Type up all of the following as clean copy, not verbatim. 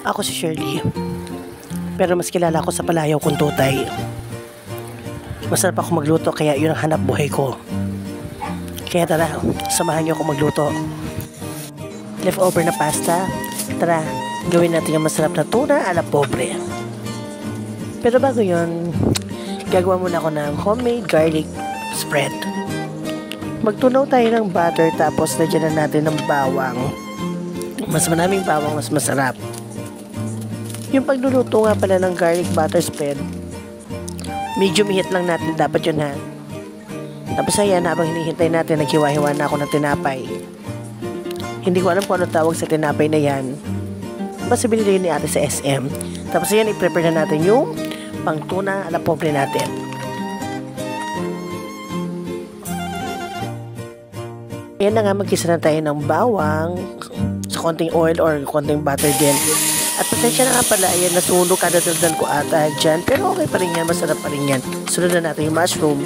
Ako si Shirley. Pero mas kilala ko sa palayaw kong Tutay. Masarap ako magluto kaya yun ang hanap buhay ko. Kaya tara, samahan niyo ako magluto. Leftover na pasta. Tara, gawin natin yung masarap na tuna ala pobre. Pero bago yun, gagawa muna ako ng homemade garlic spread. Magtunaw tayo ng butter tapos lagyan na natin ng bawang. Mas maraming bawang, mas masarap. Yung pagluluto nga pala ng garlic butter spread, medium heat lang natin dapat yun ha. Tapos ayan, habang hinihintay natin, naghiwa-hiwa na ako ng tinapay. Hindi ko alam kung ano tawag sa tinapay na yan. Basta binili ni ate sa SM. Tapos ayan, i-prepare na natin yung pang tuna ala pobre natin. Ayan na nga, magkisa na tayo ng bawang sa konting oil or konting butter din. At pasensya na nga pala, ayan, nasunog kada daldal ko ata dyan. Pero okay pa rin yan, masarap pa rin yan. Sunod na natin yung mushroom.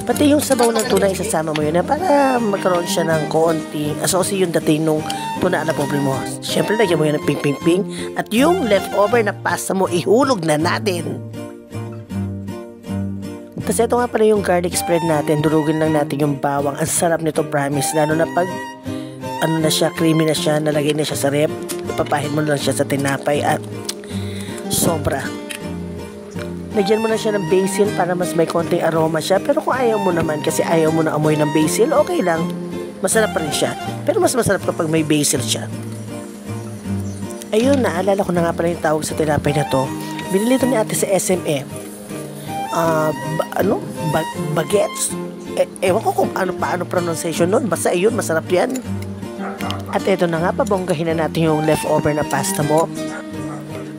Pati yung sabaw ng tuna, isasama mo yun na para magkaroon siya ng konti. Asosi yung dating nung tuna ala pobre mo. Siyempre, lagyan mo yun ng ping-ping-ping. At yung leftover na pasta mo, ihulog na natin. Tapos ito nga pala yung garlic spread natin. Durugin lang natin yung bawang. Ang sarap nito, promise. Lalo na pag ano na siya, creamy na siya, nalagay na siya sa rep, ipapahin mo lang siya sa tinapay at sobra. Lagyan mo na siya ng basil para mas may konting aroma siya, pero kung ayaw mo naman, kasi ayaw mo na amoy ng basil, okay lang, masarap pa rin siya, pero mas masarap kapag may basil siya. Ayun, naalala ko na nga pala yung tawag sa tinapay na to. Binili ito ni ate sa SME. Baguettes? Ewan ko kung paano pronunciation nun, basta ayun, masarap yan. At eto na nga, pabonggahin na natin yung leftover na pasta mo.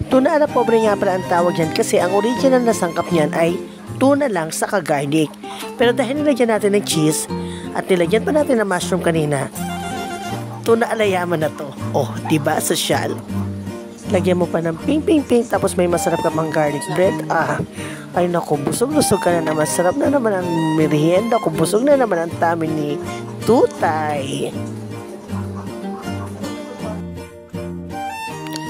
Tuna ala pobre nga pala ang tawag yan kasi ang original na sangkap niyan ay tuna lang saka garlic. Pero dahil nilagyan natin ng cheese at nilagyan pa natin ng mushroom kanina, tuna ala yaman na to. Oh, diba? Sosyal. Lagyan mo pa ng ping-ping-ping tapos may masarap ka pang garlic bread. Ay naku, busog-lusog ka na naman. Sarap na naman ang merienda ko. Busog na naman ang tummy ni Tutay.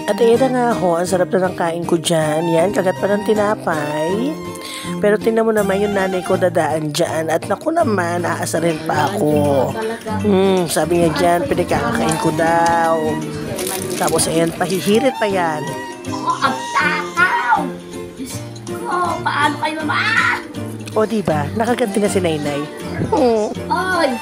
At ayan na nga ho, ang sarap na ng kain ko dyan. Yan, kagat pa ng tinapay. Pero tingnan mo naman yung nanay ko dadaan dyan. At naku naman, aasarin pa ako. Sabi niya dyan, pinagkakakain ko daw. Tapos ayan, pahihirit pa yan. Ang takaw! Diyos ko, paano kayo naman? O diba, nakaganti na si Nainay. Ay!